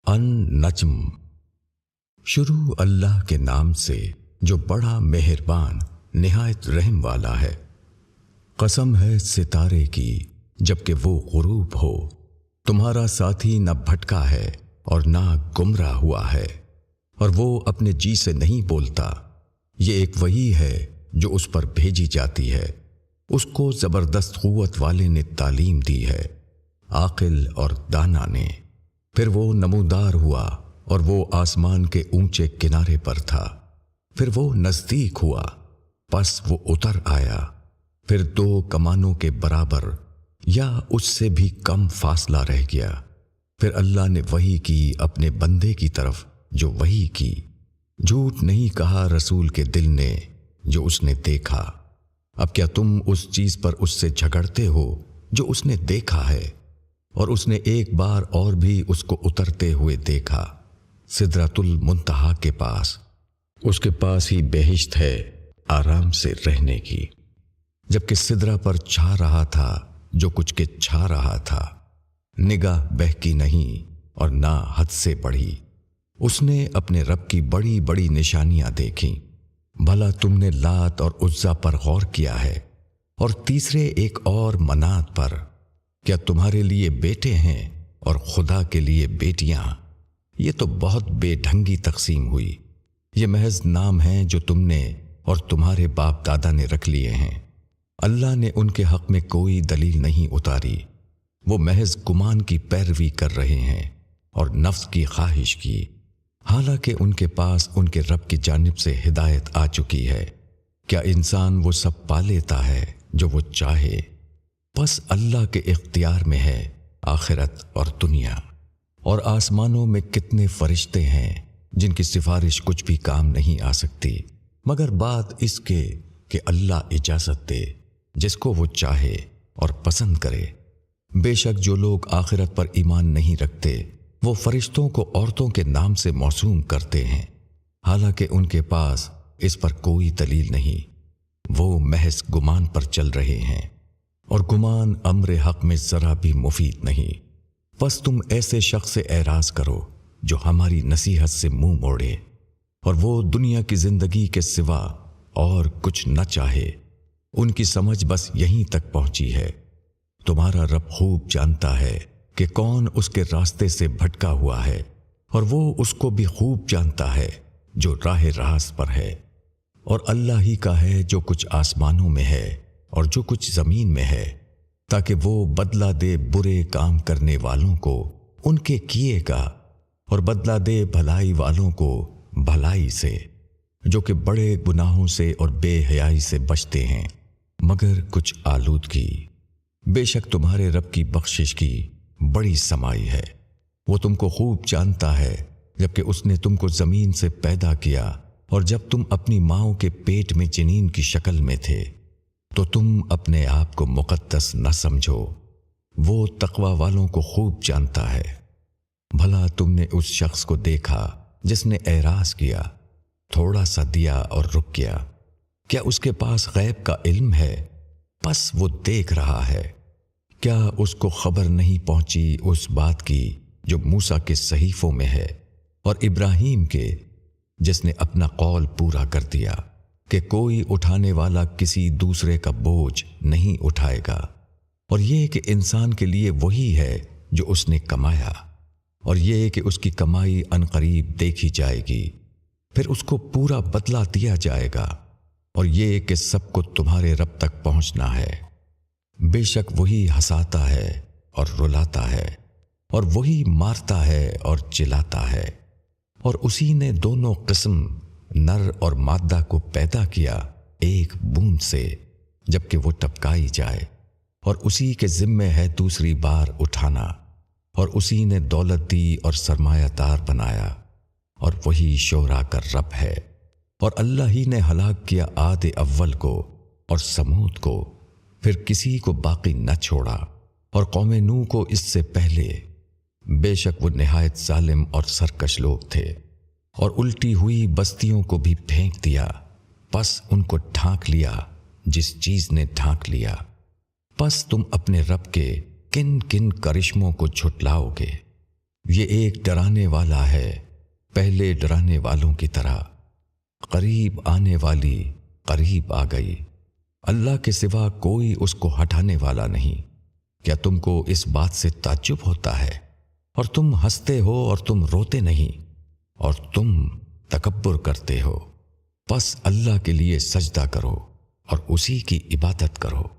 النجم۔ شروع اللہ کے نام سے جو بڑا مہربان نہایت رحم والا ہے۔ قسم ہے ستارے کی جبکہ وہ غروب ہو، تمہارا ساتھی نہ بھٹکا ہے اور نہ گمراہ ہوا ہے، اور وہ اپنے جی سے نہیں بولتا۔ یہ ایک وحی ہے جو اس پر بھیجی جاتی ہے، اس کو زبردست قوت والے نے تعلیم دی ہے، عاقل اور دانا نے۔ پھر وہ نمودار ہوا اور وہ آسمان کے اونچے کنارے پر تھا، پھر وہ نزدیک ہوا، پس وہ اتر آیا، پھر 2 کمانوں کے برابر یا اس سے بھی کم فاصلہ رہ گیا۔ پھر اللہ نے وحی کی اپنے بندے کی طرف جو وحی کی۔ جھوٹ نہیں کہا رسول کے دل نے جو اس نے دیکھا۔ اب کیا تم اس چیز پر اس سے جھگڑتے ہو جو اس نے دیکھا ہے؟ اور اس نے ایک بار اور بھی اس کو اترتے ہوئے دیکھا، سدرۃ المنتہا کے پاس۔ اس کے پاس ہی بہشت ہے آرام سے رہنے کی، جبکہ سدرہ پر چھا رہا تھا جو کچھ کے چھا رہا تھا۔ نگاہ بہکی نہیں اور نہ حد سے بڑھی۔ اس نے اپنے رب کی بڑی بڑی نشانیاں دیکھیں۔ بھلا تم نے لات اور عزا پر غور کیا ہے، اور تیسرے ایک اور منات پر؟ کیا تمہارے لیے بیٹے ہیں اور خدا کے لیے بیٹیاں؟ یہ تو بہت بے ڈھنگی تقسیم ہوئی۔ یہ محض نام ہیں جو تم نے اور تمہارے باپ دادا نے رکھ لیے ہیں۔ اللہ نے ان کے حق میں کوئی دلیل نہیں اتاری۔ وہ محض گمان کی پیروی کر رہے ہیں اور نفس کی خواہش کی، حالانکہ ان کے پاس ان کے رب کی جانب سے ہدایت آ چکی ہے۔ کیا انسان وہ سب پا لیتا ہے جو وہ چاہے؟ بس اللہ کے اختیار میں ہے آخرت اور دنیا۔ اور آسمانوں میں کتنے فرشتے ہیں جن کی سفارش کچھ بھی کام نہیں آ سکتی، مگر بات اس کے کہ اللہ اجازت دے جس کو وہ چاہے اور پسند کرے۔ بے شک جو لوگ آخرت پر ایمان نہیں رکھتے وہ فرشتوں کو عورتوں کے نام سے موسوم کرتے ہیں، حالانکہ ان کے پاس اس پر کوئی دلیل نہیں۔ وہ محض گمان پر چل رہے ہیں، اور گمان امر حق میں ذرا بھی مفید نہیں۔ بس تم ایسے شخص سے اعراض کرو جو ہماری نصیحت سے منہ موڑے اور وہ دنیا کی زندگی کے سوا اور کچھ نہ چاہے۔ ان کی سمجھ بس یہیں تک پہنچی ہے۔ تمہارا رب خوب جانتا ہے کہ کون اس کے راستے سے بھٹکا ہوا ہے، اور وہ اس کو بھی خوب جانتا ہے جو راہ راست پر ہے۔ اور اللہ ہی کا ہے جو کچھ آسمانوں میں ہے اور جو کچھ زمین میں ہے، تاکہ وہ بدلہ دے برے کام کرنے والوں کو ان کے کیے کا، اور بدلہ دے بھلائی والوں کو بھلائی سے، جو کہ بڑے گناہوں سے اور بے حیائی سے بچتے ہیں مگر کچھ آلودگی۔ بے شک تمہارے رب کی بخشش کی بڑی سمائی ہے۔ وہ تم کو خوب جانتا ہے جبکہ اس نے تم کو زمین سے پیدا کیا، اور جب تم اپنی ماؤں کے پیٹ میں جنین کی شکل میں تھے تو تم اپنے آپ کو مقدس نہ سمجھو۔ وہ تقوی والوں کو خوب جانتا ہے۔ بھلا تم نے اس شخص کو دیکھا جس نے اعراض کیا، تھوڑا سا دیا اور رک گیا؟ کیا اس کے پاس غیب کا علم ہے؟ بس وہ دیکھ رہا ہے۔ کیا اس کو خبر نہیں پہنچی اس بات کی جو موسیٰ کے صحیفوں میں ہے، اور ابراہیم کے جس نے اپنا قول پورا کر دیا کہ کوئی اٹھانے والا کسی دوسرے کا بوجھ نہیں اٹھائے گا، اور یہ کہ انسان کے لیے وہی ہے جو اس نے کمایا، اور یہ کہ اس کی کمائی عنقریب دیکھی جائے گی، پھر اس کو پورا بدلہ دیا جائے گا، اور یہ کہ سب کو تمہارے رب تک پہنچنا ہے۔ بے شک وہی ہنساتا ہے اور رلاتا ہے، اور وہی مارتا ہے اور چلاتا ہے، اور اسی نے دونوں قسم نر اور مادہ کو پیدا کیا ایک بوند سے جبکہ وہ ٹپکائی جائے، اور اسی کے ذمے ہے دوسری بار اٹھانا، اور اسی نے دولت دی اور سرمایہ دار بنایا، اور وہی شعراء کا رب ہے۔ اور اللہ ہی نے ہلاک کیا عاد اول کو اور سمود کو، پھر کسی کو باقی نہ چھوڑا، اور قوم نوح کو اس سے پہلے۔ بے شک وہ نہایت ظالم اور سرکش لوگ تھے، اور الٹی ہوئی بستیوں کو بھی پھینک دیا، پس ان کو ڈھانک لیا جس چیز نے ڈھانک لیا۔ پس تم اپنے رب کے کن کن کرشموں کو جھٹلاؤ گے؟ یہ ایک ڈرانے والا ہے پہلے ڈرانے والوں کی طرح، قریب آنے والی قریب آ گئی، اللہ کے سوا کوئی اس کو ہٹانے والا نہیں۔ کیا تم کو اس بات سے تعجب ہوتا ہے؟ اور تم ہنستے ہو اور تم روتے نہیں، اور تم تکبر کرتے ہو۔ پس اللہ کے لیے سجدہ کرو اور اسی کی عبادت کرو۔